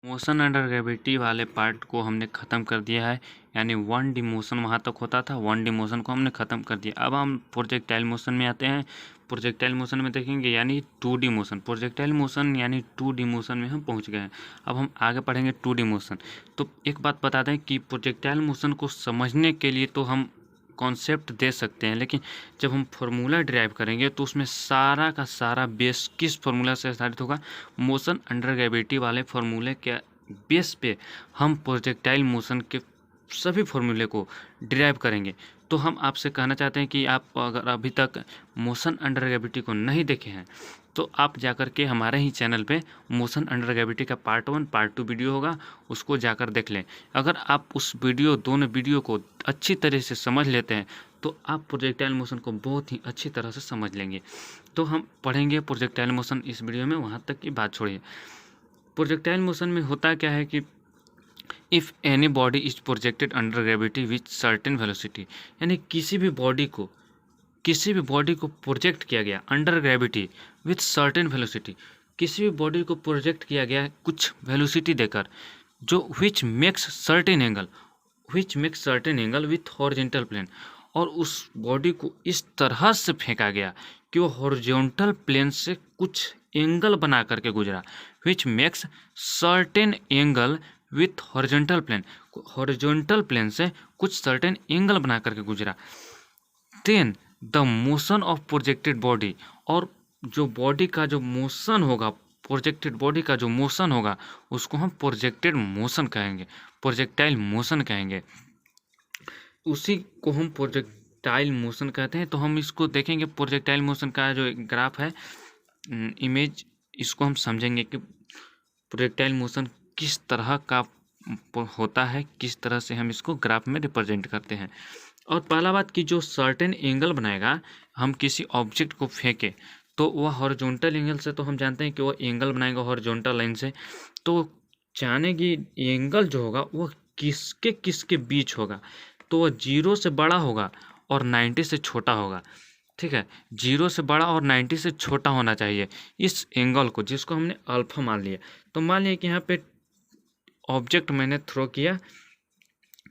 Motion under gravity वाले part को हमने ख़त्म कर दिया है। यानी 1D मोशन वहाँ तक होता था, 1D मोशन को हमने ख़त्म कर दिया। अब हम प्रोजेक्टाइल मोशन में आते हैं। प्रोजेक्टाइल मोशन में देखेंगे यानी 2D मोशन। प्रोजेक्टाइल मोशन यानी 2D मोशन में हम पहुँच गए हैं। अब हम आगे पढ़ेंगे 2D मोशन। तो एक बात बता दें कि प्रोजेक्टाइल मोशन को समझने के लिए तो हम कॉन्सेप्ट दे सकते हैं, लेकिन जब हम फार्मूला ड्राइव करेंगे तो उसमें सारा का सारा बेस किस फार्मूला से आधारित होगा? मोशन अंडर ग्रेविटी वाले फार्मूले के बेस पे हम प्रोजेक्टाइल मोशन के सभी फार्मूले को ड्राइव करेंगे। तो हम आपसे कहना चाहते हैं कि आप अगर अभी तक मोशन अंडर ग्रेविटी को नहीं देखे हैं तो आप जाकर के हमारे ही चैनल पे मोशन अंडर ग्रेविटी का पार्ट 1 पार्ट 2 वीडियो होगा, उसको जाकर देख लें। अगर आप उस दोनों वीडियो को अच्छी तरह से समझ लेते हैं तो आप प्रोजेक्टाइल मोशन को बहुत ही अच्छी तरह से समझ लेंगे। तो हम पढ़ेंगे प्रोजेक्टाइल मोशन इस वीडियो में, वहाँ तक की बात छोड़िए। प्रोजेक्टाइल मोशन में होता क्या है कि if any body is projected under gravity with certain velocity, यानी किसी भी बॉडी को प्रोजेक्ट किया गया under gravity with certain velocity, किसी भी बॉडी को प्रोजेक्ट किया गया है कुछ वेलोसिटी देकर, जो which makes certain angle with horizontal plane, और उस बॉडी को इस तरह से फेंका गया कि वो हॉरिजॉन्टल प्लेन से कुछ एंगल बना करके गुजरा। Which makes certain angle with horizontal plane से कुछ सर्टेन एंगल बना करके गुजरा। Then the motion of projected body, और जो बॉडी का जो मोशन होगा, प्रोजेक्टेड बॉडी का जो मोशन होगा उसको हम प्रोजेक्टेड मोशन कहेंगे, प्रोजेक्टाइल मोशन कहेंगे। उसी को हम प्रोजेक्टाइल मोशन कहते हैं। तो हम इसको देखेंगे, प्रोजेक्टाइल मोशन का जो ग्राफ है, इमेज, इसको हम समझेंगे कि प्रोजेक्टाइल मोशन किस तरह का होता है, किस तरह से हम इसको ग्राफ में रिप्रेजेंट करते हैं। और पहला बात कि जो सर्टेन एंगल बनाएगा, हम किसी ऑब्जेक्ट को फेंके तो वह हॉरिजॉन्टल एंगल से, तो हम जानते हैं कि वह एंगल बनाएगा हॉरिजॉन्टल लाइन से। तो जाने की एंगल जो होगा वह किसके किसके बीच होगा, तो वह 0 से बड़ा होगा और 90 से छोटा होगा। ठीक है, 0 से बड़ा और 90 से छोटा होना चाहिए इस एंगल को, जिसको हमने अल्फा मान लिया। तो मान लिया कि यहाँ पे ऑब्जेक्ट मैंने थ्रो किया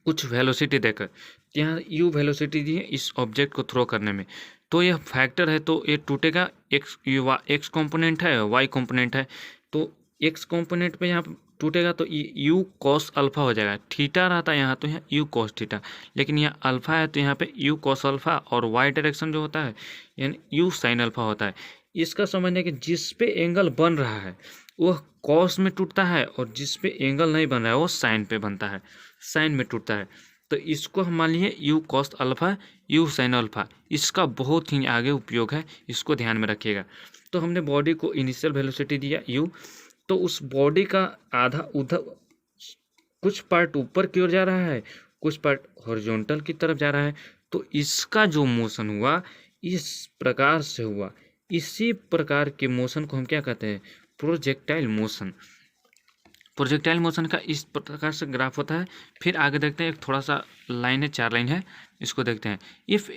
कुछ वेलोसिटी देकर, यहाँ यू वेलोसिटी दी है इस ऑब्जेक्ट को थ्रो करने में, तो यह फैक्टर है, तो ये टूटेगा। एक्स कंपोनेंट है, वाई कंपोनेंट है, तो एक्स कंपोनेंट पे यहाँ टूटेगा तो यू कॉस अल्फा हो जाएगा। थीटा रहता है यहाँ तो यहाँ यू कॉस थीटा, लेकिन यहाँ अल्फा है तो यहाँ पे यू कॉस अल्फा, और वाई डायरेक्शन जो होता है यानी यू साइन अल्फा होता है। इसका समझने कि जिस पे एंगल बन रहा है वह कॉस में टूटता है, और जिस पे एंगल नहीं बन रहा है वो साइन पे बनता है, साइन में टूटता है। तो इसको हम मान लिए you cos alpha U sine alpha, इसका बहुत ही आगे उपयोग है, इसको ध्यान में रखिएगा। तो हमने बॉडी को इनिशियल वेलोसिटी दिया यू, तो उस बॉडी का आधा उधर कुछ पार्ट ऊपर की ओर जा रहा है, कुछ पार्ट हॉरिजॉन्टल की तरफ जा रहा है। तो इसका जो मोशन हुआ इस प्रकार से हुआ, इसी प्रकार के मोशन को हम क्या कहते हैं? Projectile motion. प्रोजेक्टाइल मोशन का इस प्रकार से ग्राफ होता है। फिर आगे देखते हैं, एक थोड़ा सा लाइन है, 4 लाइन है, इसको देखते हैं। If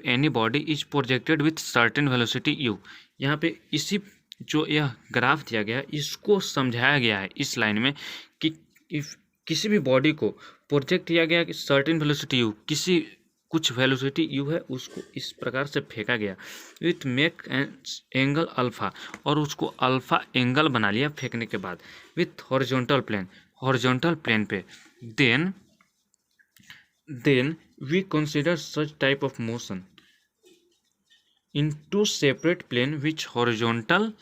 any body is projected with certain velocity you, यहाँ पे इसी जो यह ग्राफ दिया गया है इसको समझाया गया है इस लाइन में कि इफ किसी भी बॉडी को प्रोजेक्ट किया गया कि सर्टेन वेलोसिटी यू, किसी कुछ वेलोसिटी यू है, उसको इस प्रकार से फेंका गया विथ मेक एंगल अल्फा, और उसको अल्फा एंगल बना लिया फेंकने के बाद विथ हॉरिजॉन्टल प्लेन पे। Then we consider such type of motion in 2 separate plane which horizontal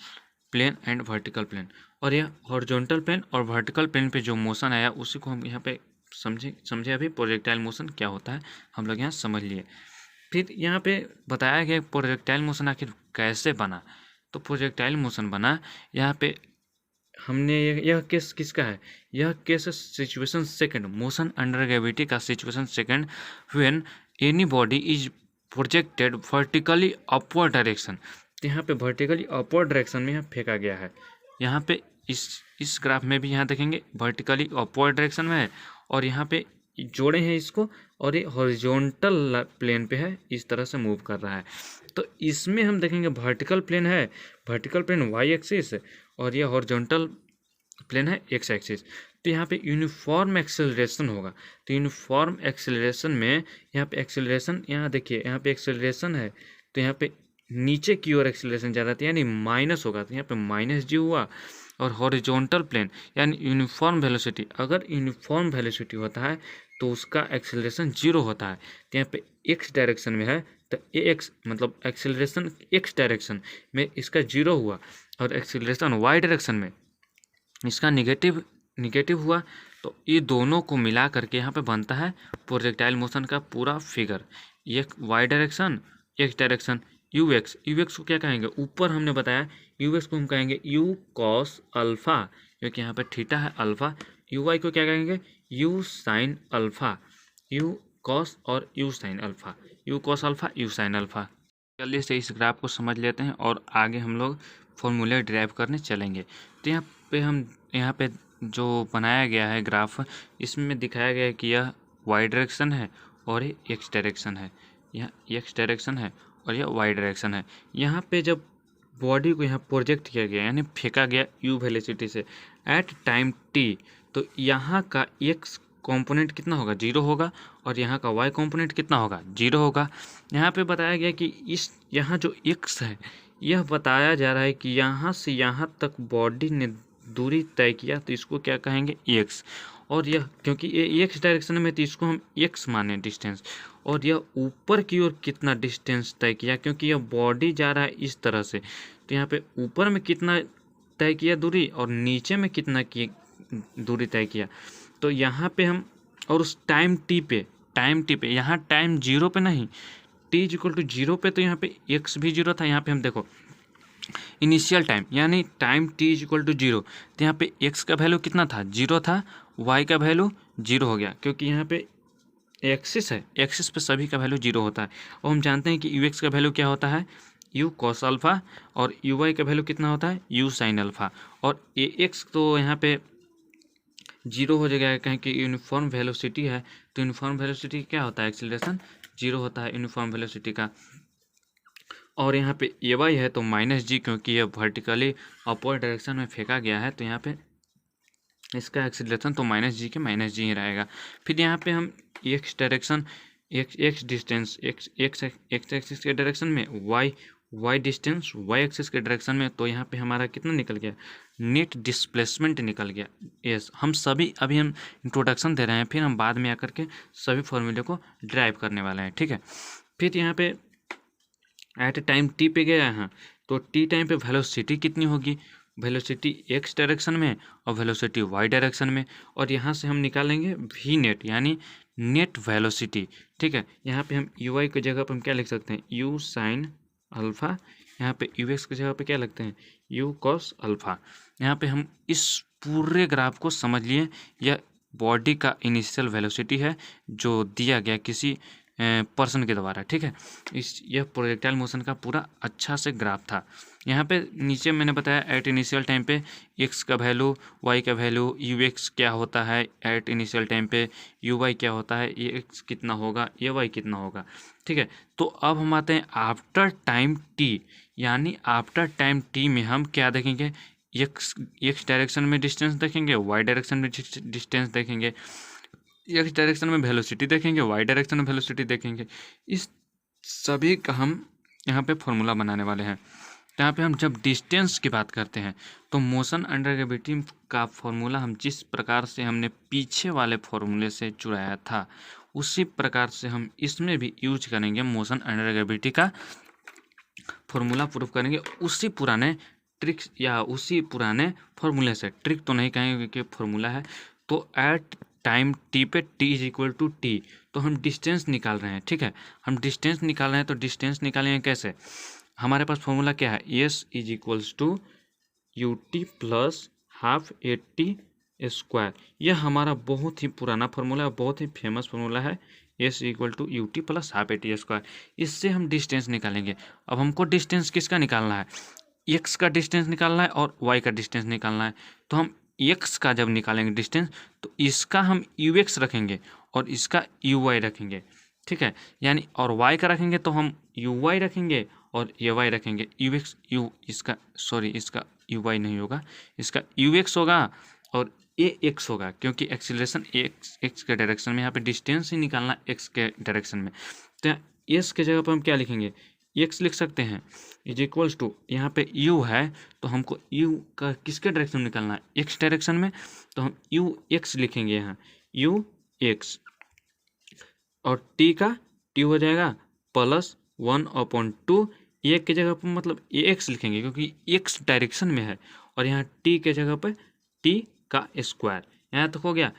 plane and vertical plane. और यह हॉरिजॉन्टल प्लेन और वर्टिकल प्लेन पे जो मोशन आया उसी को हम यहाँ पे समझे अभी प्रोजेक्टाइल मोशन क्या होता है, हम लोग यहाँ समझ लिए। फिर यहाँ पे बताया गया प्रोजेक्टाइल मोशन आखिर कैसे बना। तो प्रोजेक्टाइल मोशन बना, यहाँ पे हमने यह केस किसका है? यह case situation second, motion under gravity का situation second, when any body is projected vertically upward direction. तो यहाँ पे वर्टिकली अपवर्ड डायरेक्शन में यहाँ फेंका गया है। यहाँ पे इस ग्राफ में भी यहाँ देखेंगे वर्टिकली अपवर्ड डायरेक्शन में है, और यहाँ पे जोड़े हैं इसको, और ये हॉरिजॉन्टल प्लेन पे है, इस तरह से मूव कर रहा है। तो इसमें हम देखेंगे वर्टिकल प्लेन है, वर्टिकल प्लेन वाई एक्सिस, और ये हॉरिजॉन्टल प्लेन है एक्स एक्सिस, तो यहाँ पे यूनिफॉर्म एक्सेलरेशन होगा। तो यूनिफॉर्म एक्सेलरेशन में यहाँ पे एक्सेलरेशन, यहाँ देखिए यहाँ पे एक्सेलरेशन है, तो यहाँ पे नीचे की ओर एक्सेलरेशन जा रहा था यानी माइनस होगा, तो यहाँ पे माइनस जी हुआ। और हॉरिजॉन्टल प्लेन यानी यूनिफॉर्म वेलोसिटी, अगर यूनिफॉर्म वेलोसिटी होता है तो उसका एक्सेलरेशन जीरो होता है। तो यहाँ पे एक्स डायरेक्शन में है तो ए एक्स मतलब एक्सेलरेशन एक्स डायरेक्शन में इसका जीरो हुआ, और एक्सेलरेशन वाई डायरेक्शन में इसका निगेटिव निगेटिव हुआ। तो ये दोनों को मिला करके यहाँ पे बनता है प्रोजेक्टाइल मोशन का पूरा फिगर। एक Y direction, X direction, U X को क्या कहेंगे, ऊपर हमने बताया यू एक्स को हम कहेंगे यू कॉस अल्फ़ा, क्योंकि यहाँ पे थीटा है अल्फ़ा। यू वाई को क्या कहेंगे, u sine alpha, u cos और u sine alpha, u cos alpha u sine alpha. जल्दी से इस ग्राफ को समझ लेते हैं और आगे हम लोग फॉर्मूले ड्राइव करने चलेंगे। तो यहाँ पे जो बनाया गया है ग्राफ, इसमें दिखाया गया है कि यह वाई डायरेक्शन है और ये एक्स डायरेक्शन है, यह एक्स डायरेक्शन है और यह वाई डायरेक्शन है। यहाँ पे जब बॉडी को यहाँ प्रोजेक्ट किया गया यानी फेंका गया यू वेलोसिटी से एट टाइम टी, तो यहाँ का एक्स कंपोनेंट कितना होगा, जीरो होगा, और यहाँ का वाई कंपोनेंट कितना होगा, जीरो होगा। यहाँ पे बताया गया कि इस यहाँ जो एक्स है, यह बताया जा रहा है कि यहाँ से यहाँ तक बॉडी ने दूरी तय किया, तो इसको क्या कहेंगे, एक्स। और यह क्योंकि ये एक्स डायरेक्शन में, तो इसको हम एक्स माने डिस्टेंस। और यह ऊपर की ओर कितना डिस्टेंस तय किया, क्योंकि यह बॉडी जा रहा है इस तरह से, तो यहाँ पे ऊपर में कितना तय किया दूरी और नीचे में कितना की दूरी तय किया। तो यहाँ पे हम, और उस टाइम टी पे यहाँ टाइम जीरो पे नहीं, T is equal to zero पे, तो यहाँ पे एक्स भी जीरो था। यहाँ पे हम देखो इनिशियल टाइम यानी time T is equal to zero, तो यहाँ पे एक्स का वैल्यू कितना था, जीरो था, वाई का वैल्यू जीरो हो गया, क्योंकि यहाँ पे एक्सिस है, एक्सिस पे सभी का वैल्यू जीरो होता है। और हम जानते हैं कि यू एक्स का वैल्यू क्या होता है, यू कॉस अल्फ़ा, और यू वाई का वैल्यू कितना होता है, यू साइन अल्फ़ा। और ए एक्स तो यहाँ पे जीरो हो जाएगा, कहें कि यूनिफॉर्म वेलोसिटी है, तो यूनिफॉर्म वेलोसिटी क्या होता है, एक्सीलरेशन जीरो होता है यूनिफॉर्म वेलोसिटी का। और यहाँ पे ए वाई है तो माइनस जी, क्योंकि यह वर्टिकली अपवर्ड डायरेक्शन में फेंका गया है, तो यहाँ पे इसका एक्सीलरेशन तो माइनस जी के माइनस जी ही रहेगा। फिर यहाँ पे हम x direction, x distance, x axis के डायरेक्शन में, वाई डिस्टेंस वाई एक्सिस के डायरेक्शन में, तो यहाँ पे हमारा कितना निकल गया, नेट डिस्प्लेसमेंट निकल गया। यस, हम सभी अभी हम इंट्रोडक्शन दे रहे हैं, फिर हम बाद में आकर के सभी फॉर्मूले को ड्राइव करने वाले हैं, ठीक है। फिर यहाँ पे एट टाइम टी पे गया है, तो टी टाइम पे वेलोसिटी कितनी होगी, वेलोसिटी एक्स डायरेक्शन में और वेलोसिटी वाई डायरेक्शन में, और यहाँ से हम निकालेंगे वी नेट यानी नेट वेलोसिटी, ठीक है। यहाँ पे हम यू वाई की जगह पर हम क्या लिख सकते हैं, यू साइन अल्फ़ा, यहाँ पे यू एक्स की जगह पे क्या लिखते हैं, यू कॉस अल्फ़ा। यहाँ पे हम इस पूरे ग्राफ को समझ लिए, यह बॉडी का इनिशियल वेलोसिटी है जो दिया गया किसी पर्सन के द्वारा, ठीक है। यह प्रोजेक्टाइल मोशन का पूरा अच्छा से ग्राफ था। यहाँ पे नीचे मैंने बताया एट इनिशियल टाइम पे एक्स का वैल्यू, वाई का वैल्यू, यू एक्स क्या होता है एट इनिशियल टाइम पे, यू वाई क्या होता है, ये एक्स कितना होगा, ये वाई कितना होगा, ठीक है। तो अब हम आते हैं आफ्टर टाइम टी, यानी आफ्टर टाइम टी में हम क्या देखेंगे, एक्स डायरेक्शन में डिस्टेंस देखेंगे, वाई डायरेक्शन में डिस्टेंस देखेंगे, एक्स डायरेक्शन में वेलोसिटी देखेंगे, वाई डायरेक्शन में वेलोसिटी देखेंगे। इस सभी का हम यहाँ पे फॉर्मूला बनाने वाले हैं। तो यहाँ पे हम जब डिस्टेंस की बात करते हैं तो मोशन अंडर ग्रेविटी का फॉर्मूला हम जिस प्रकार से हमने पीछे वाले फॉर्मूले से चुराया था, उसी प्रकार से हम इसमें भी यूज करेंगे मोशन अंडर ग्रेविटी का फॉर्मूला प्रूफ करेंगे, उसी पुराने ट्रिक्स या उसी पुराने फॉर्मूले से। ट्रिक तो नहीं कहेंगे कि फॉर्मूला है। तो एट टाइम टी पे T is equal to T, तो हम डिस्टेंस निकाल रहे हैं, ठीक है। हम डिस्टेंस निकाल रहे हैं, तो डिस्टेंस निकालेंगे कैसे, हमारे पास फॉर्मूला क्या है, S is equals to U T plus half A T square. यह हमारा बहुत ही पुराना फार्मूला है, बहुत ही फेमस फार्मूला है, S equal to U T plus half A T square. इससे हम डिस्टेंस निकालेंगे। अब हमको डिस्टेंस किसका निकालना है, एक्स का डिस्टेंस निकालना है और वाई का डिस्टेंस निकालना है। तो हम एक्स का जब निकालेंगे डिस्टेंस, तो इसका हम यू एक्स रखेंगे और इसका यू वाई रखेंगे, ठीक है। यानी और वाई का रखेंगे तो हम यू वाई रखेंगे और ये वाई रखेंगे, यू एक्स यू इसका सॉरी इसका यू वाई नहीं होगा, इसका यू एक्स होगा और ए एक्स होगा, क्योंकि एक्सीलरेशन एक्स के डायरेक्शन में, यहाँ पे डिस्टेंस ही निकालना एक्स के डायरेक्शन में। तो एस के जगह पर हम क्या लिखेंगे, एक्स लिख सकते हैं, इज इक्वल्स टू, यहाँ पे यू है तो हमको यू का किसके डायरेक्शन में निकालना है, एक्स डायरेक्शन में, तो हम यू एक्स लिखेंगे यहाँ, यू एक्स, और टी का टी हो जाएगा +1/2, ए की जगह पर मतलब ए एक्स लिखेंगे क्योंकि एक्स डायरेक्शन में है, और यहाँ टी के जगह पर टी का स्क्वायर। यहाँ तक हो गया।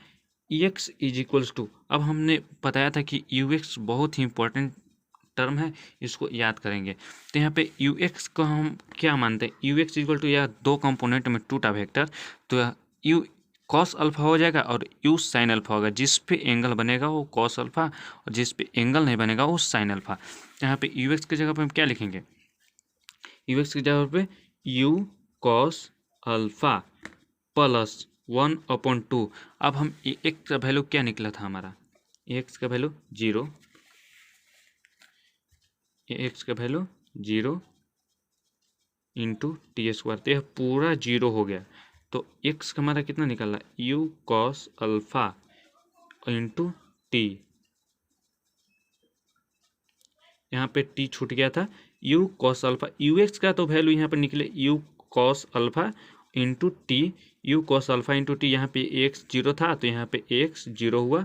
एक्स इज इक्वल्स टू, अब हमने बताया था कि यू एक्स बहुत ही इंपॉर्टेंट टर्म है, इसको याद करेंगे। तो यहाँ पे यू एक्स को हम क्या मानते हैं, यू एक्स इक्वल टू, यह दो कंपोनेंट में टूटा वेक्टर, तो यू कॉस अल्फा हो जाएगा और यू साइन अल्फा होगा, जिस पे एंगल बनेगा वो कॉस अल्फा और जिस पे एंगल नहीं बनेगा वो साइन अल्फा। यहाँ पे यू एक्स की जगह पे हम क्या लिखेंगे, यू एक्स की जगह पे यू कॉस अल्फा +1/2। अब हम एक्स का वैल्यू क्या निकला था हमारा, एक्स का वैल्यू 0, एक्स का वैल्यू 0 इंटू टी स्क्वायर, तो यह पूरा 0 हो गया। तो एक्स का हमारा कितना निकल रहा है, U cos alpha into T, यहाँ पे टी छूट गया था, you cos alpha, you X का तो वैल्यू यहाँ पे निकले you cos alpha into T, you cos alpha into T, यहाँ पे एक्स 0 था तो यहाँ पे एक्स 0 हुआ,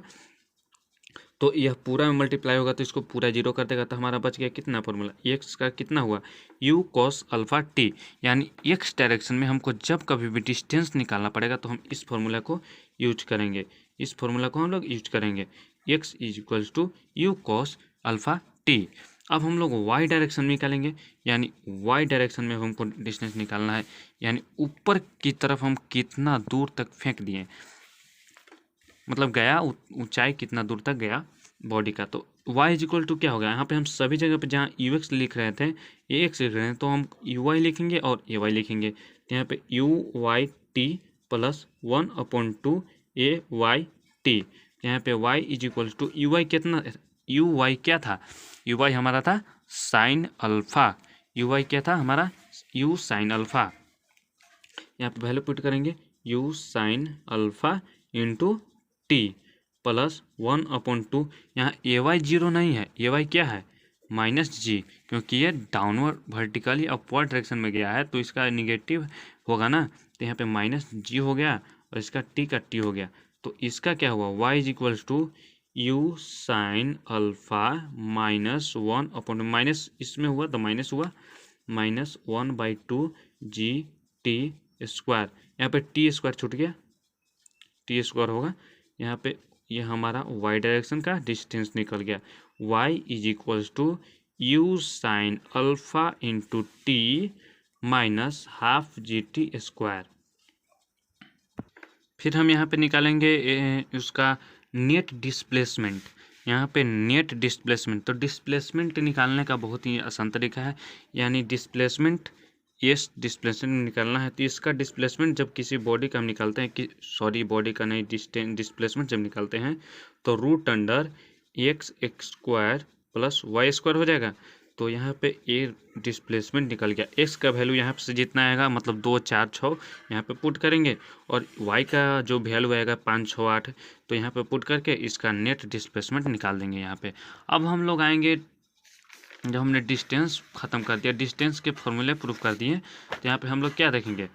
तो यह पूरा में मल्टीप्लाई होगा तो इसको पूरा 0 कर देगा, तो हमारा बच गया कितना फॉर्मूला, एक्स का कितना हुआ, यू कॉस अल्फा टी, यानी एक्स डायरेक्शन में हमको जब कभी भी डिस्टेंस निकालना पड़ेगा तो हम इस फॉर्मूला को यूज करेंगे, इस फॉर्मूला को हम लोग यूज करेंगे, X is equals to U cos alpha T. अब हम लोग वाई डायरेक्शन में निकालेंगे, यानी वाई डायरेक्शन में हमको डिस्टेंस निकालना है, यानी ऊपर की तरफ हम कितना दूर तक फेंक दिए, मतलब गया ऊंचाई कितना दूर तक गया बॉडी का। तो y इज इक्वल टू क्या होगा, यहाँ पे हम सभी जगह पे जहाँ यू एक्स लिख रहे थे ए एक्स लिख रहे हैं तो हम यू वाई लिखेंगे और ए वाई लिखेंगे, तो यहाँ पे U Y T +1/2 A Y T, यहाँ पे y is equal to U Y कितना, यू वाई क्या था, यू वाई हमारा था साइन अल्फा, यू वाई क्या था हमारा, यू साइन अल्फा, यहाँ पे वैल्यू पुट करेंगे you sine alpha into T +1/2, यहाँ ए वाई 0 नहीं है, ए वाई क्या है -g, क्योंकि ये डाउनवर्ड वर्टिकली अपवर्ड डायरेक्शन में गया है तो इसका निगेटिव होगा ना, तो यहाँ पे -g हो गया और इसका t का t हो गया, तो इसका क्या हुआ, y is equals to you sine alpha -1/, minus इसमें हुआ तो माइनस हुआ, -1/2 जी टी स्क्वायर, यहाँ पे टी स्क्वायर छूट गया, टी स्क्वायर होगा, यहाँ पे ये हमारा y डायरेक्शन का डिस्टेंस निकल गया, y is equals to you sine alpha into T -12 G T square. फिर हम यहाँ पे निकालेंगे उसका नेट डिस्प्लेसमेंट, यहाँ पे नेट डिस्प्लेसमेंट, तो डिस्प्लेसमेंट निकालने का बहुत ही आसान तरीका है, यानी डिस्प्लेसमेंट एस डिस्प्लेसमेंट निकालना है, तो इसका डिस्प्लेसमेंट जब किसी बॉडी का हम निकालते हैं कि सॉरी बॉडी का नहीं, डिस्प्लेसमेंट जब निकालते हैं तो √x² + y² हो जाएगा, तो यहाँ पे ए डिस्प्लेसमेंट निकल गया, एक्स का वैल्यू यहाँ से जितना आएगा मतलब 2 4 6 यहाँ पे पुट करेंगे, और वाई का जो वैल्यू आएगा 5 6 8, तो यहाँ पे पुट करके इसका नेट डिस्प्लेसमेंट निकाल देंगे यहाँ पे। अब हम लोग आएंगे, जब हमने डिस्टेंस ख़त्म कर दिया, डिस्टेंस के फॉर्मूले प्रूफ कर दिए, तो यहाँ पे हम लोग क्या देखेंगे,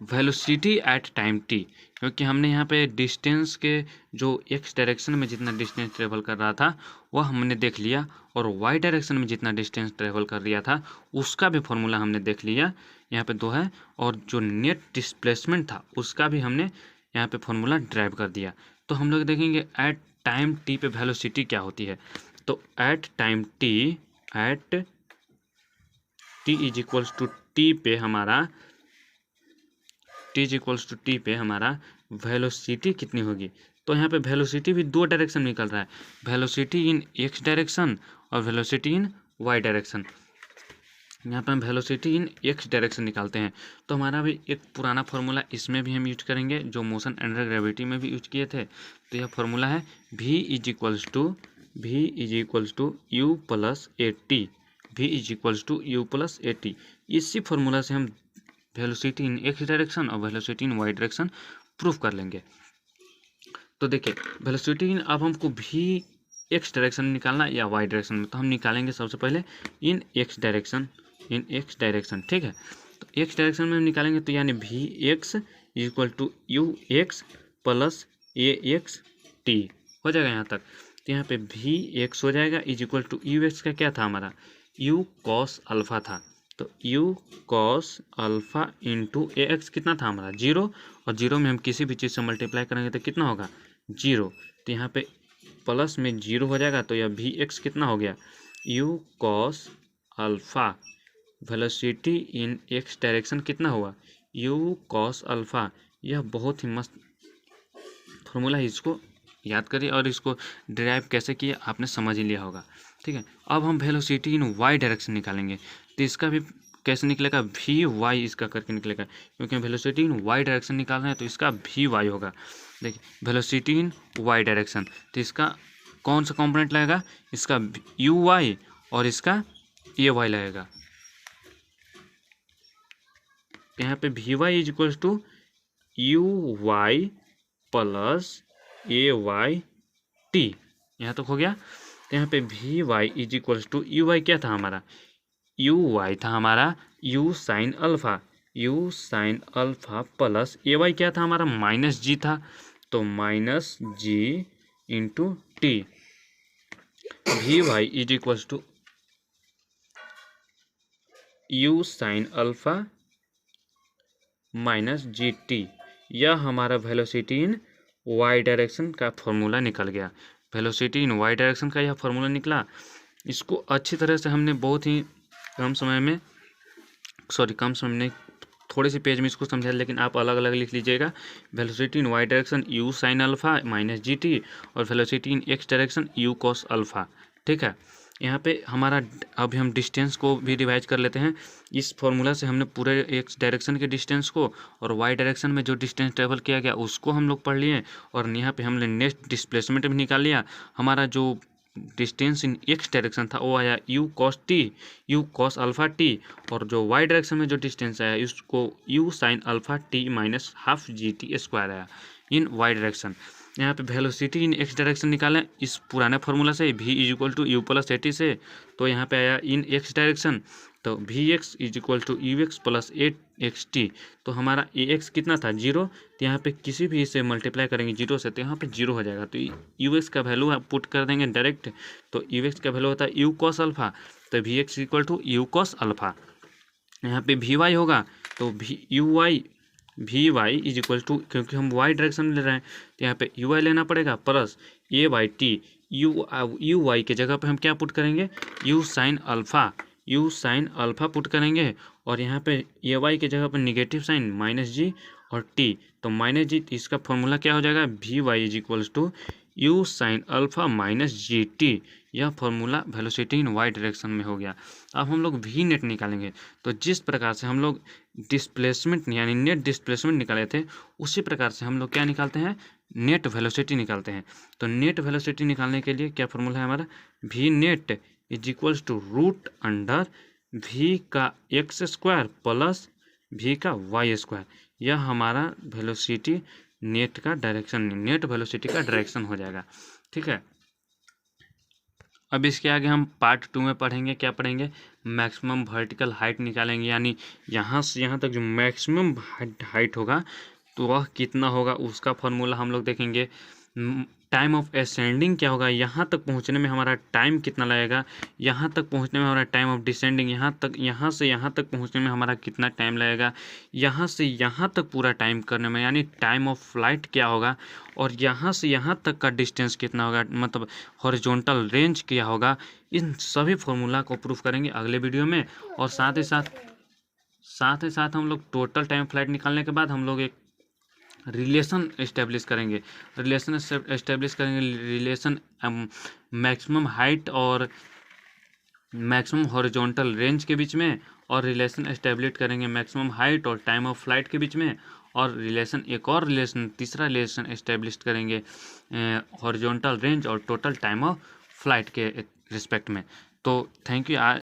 वेलोसिटी एट टाइम टी, क्योंकि हमने यहाँ पे डिस्टेंस के जो एक्स डायरेक्शन में जितना डिस्टेंस ट्रेवल कर रहा था वह हमने देख लिया, और वाई डायरेक्शन में जितना डिस्टेंस ट्रेवल कर रहा था उसका भी फॉर्मूला हमने देख लिया, यहाँ पे 2 है, और जो नेट डिस्प्लेसमेंट था उसका भी हमने यहाँ पे फॉर्मूला ड्राइव कर दिया। तो हम लोग देखेंगे एट टाइम टी पे वेलोसिटी क्या होती है, तो at time T, at T is equals to T पे हमारा, T is equals to T पे हमारा वेलोसिटी कितनी होगी, तो यहाँ पे वेलोसिटी भी 2 डायरेक्शन में निकल रहा है, वेलोसिटी इन एक्स डायरेक्शन और वेलोसिटी इन वाई डायरेक्शन। यहाँ पे हम वेलोसिटी इन एक्स डायरेक्शन निकालते हैं, तो हमारा भी एक पुराना फार्मूला इसमें भी हम यूज करेंगे जो मोशन अंडर ग्रेविटी में भी यूज किए थे, तो यह फार्मूला है v is equals to U plus A T, V is equals to U plus A T. इसी फार्मूला से हम वेलोसिटी इन एक्स डायरेक्शन और velocity in Y direction proof कर लेंगे। तो देखिए वेलोसिटी इन, अब हमको भी एक्स डायरेक्शन में निकालना या वाई डायरेक्शन में, तो हम निकालेंगे सबसे पहले इन एक्स डायरेक्शन, इन एक्स डायरेक्शन, ठीक है। तो एक्स डायरेक्शन में हम निकालेंगे तो यानी V X equal to U X plus A X T हो जाएगा यहाँ तक। तो यहाँ पे वी एक्स हो जाएगा is equal to U X का क्या था हमारा, यू कॉस अल्फा था, तो U cos alpha into A X कितना था हमारा 0, और 0 में हम किसी भी चीज़ से मल्टीप्लाई करेंगे तो कितना होगा 0, तो यहाँ पे प्लस में 0 हो जाएगा, तो यह वी एक्स कितना हो गया you cos alpha, velocity in x direction कितना हुआ यू कॉस अल्फा। यह बहुत ही मस्त फॉर्मूला है, इसको याद करिए और इसको डिराइव कैसे किए आपने समझ ही लिया होगा, ठीक है। अब हम वेलोसिटी इन वाई डायरेक्शन निकालेंगे, तो इसका भी कैसे निकलेगा वी वाई इसका करके निकलेगा, क्योंकि वेलोसिटी इन वाई डायरेक्शन निकाल रहे हैं तो इसका वी वाई होगा। देखिए वेलोसिटी इन वाई डायरेक्शन, तो इसका कौन सा कंपोनेंट लगेगा, इसका यू वाई और इसका ए वाई लगेगा। यहाँ पे V Y is equal to U Y plus A Y T, यहाँ तक हो गया। तो यहाँ पे V Y is equal to U Y क्या था हमारा, यू वाई था हमारा U sine alpha, U sine alpha plus A Y क्या था हमारा माइनस जी था, तो minus G into T. V Y is equal to you sine alpha minus G T, यह हमारा वेलोसिटी इन वाई डायरेक्शन का फॉर्मूला निकल गया। वेलोसिटी इन वाई डायरेक्शन का यह फॉर्मूला निकला, इसको अच्छी तरह से हमने बहुत ही कम समय में थोड़े से पेज में इसको समझा, लेकिन आप अलग अलग लिख लीजिएगा। Velocity in Y direction u sine alpha minus ji t और velocity in x direction u cos alpha, ठीक है। यहाँ पे हमारा अभी हम डिस्टेंस को भी रिवाइज कर लेते हैं। इस फॉर्मूला से हमने पूरे एक्स डायरेक्शन के डिस्टेंस को और वाई डायरेक्शन में जो डिस्टेंस ट्रेवल किया गया उसको हम लोग पढ़ लिए, और यहाँ पे हमने नेट डिस्प्लेसमेंट भी निकाल लिया। हमारा जो डिस्टेंस इन एक्स डायरेक्शन था वो आया you cos T, you cos alpha T, और जो वाई डायरेक्शन में जो डिस्टेंस आया उसको you sine alpha T minus half ji T square आया इन वाई डायरेक्शन। यहाँ पे वेलोसिटी इन एक्स डायरेक्शन निकालें इस पुराने फार्मूला से v is equal to U plus A T से, तो यहाँ पे आया इन एक्स डायरेक्शन, तो V X is equal to U X plus A X T, तो हमारा ए एक्स कितना था 0, तो यहाँ पे किसी भी इसे मल्टीप्लाई करेंगे 0 से तो यहाँ पे 0 हो जाएगा, तो यू एक्स का वैल्यू आप पुट कर देंगे डायरेक्ट, तो यू एक्स का वैल्यू होता है यू कॉस अल्फा, तो V X equal to U cos alpha. यहाँ पे वी वाई होगा तो V Y is equal to, क्योंकि हम वाई डायरेक्शन में ले रहे हैं तो यहाँ पे यू वाई लेना पड़ेगा plus A Y T, U Y के जगह पे हम क्या पुट करेंगे यू साइन अल्फा पुट करेंगे, और यहाँ पे ए वाई के जगह पे निगेटिव साइन माइनस जी और टी, तो माइनस जी, इसका फॉर्मूला क्या हो जाएगा v Y is equals to you sine alpha minus G T. यह formula velocity in Y direction में हो गया। अब हम लोग वी नेट निकालेंगे, तो जिस प्रकार से हम लोग डिस्प्लेसमेंट यानी नेट डिस्प्लेसमेंट निकाले थे उसी प्रकार से हम लोग क्या निकालते हैं नेट वेलोसिटी निकालते हैं। तो नेट वेलोसिटी निकालने के लिए क्या फॉर्मूला है हमारा V net is equals to root under V का एक्स स्क्वायर प्लस वी का वाई स्क्वायर। यह हमारा वेलोसिटी नेट का डायरेक्शन, नेट वेलोसिटी का डायरेक्शन हो जाएगा, ठीक है। अब इसके आगे हम पार्ट 2 में पढ़ेंगे, क्या पढ़ेंगे मैक्सिमम वर्टिकल हाइट निकालेंगे, यानी यहाँ से यहाँ तक जो मैक्सिमम हाइट होगा तो वह कितना होगा उसका फॉर्मूला हम लोग देखेंगे। टाइम ऑफ असेंडिंग क्या होगा, यहाँ तक पहुँचने में हमारा टाइम कितना लगेगा, यहाँ तक पहुँचने में हमारा टाइम ऑफ डिसेंडिंग, यहाँ से यहाँ तक पहुँचने में हमारा कितना टाइम लगेगा, यहाँ से यहाँ तक पूरा टाइम करने में यानी टाइम ऑफ फ्लाइट क्या होगा, और यहाँ से यहाँ तक का डिस्टेंस कितना होगा, मतलब हॉरिजॉन्टल रेंज क्या होगा। इन सभी फॉर्मूला को प्रूफ करेंगे अगले वीडियो में, और साथ ही साथ हम लोग टोटल टाइम फ्लाइट निकालने के बाद हम लोग एक रिलेशन एस्टेब्लिश करेंगे, रिलेशन मैक्सिमम हाइट और मैक्सिमम हॉरिजॉन्टल रेंज के बीच में, और रिलेशन एस्टेब्लिश करेंगे मैक्सिमम हाइट और टाइम ऑफ फ्लाइट के बीच में, और तीसरा रिलेशन एस्टेब्लिश करेंगे हॉरिजॉन्टल रेंज और टोटल टाइम ऑफ फ्लाइट के रिस्पेक्ट में। तो थैंक यू।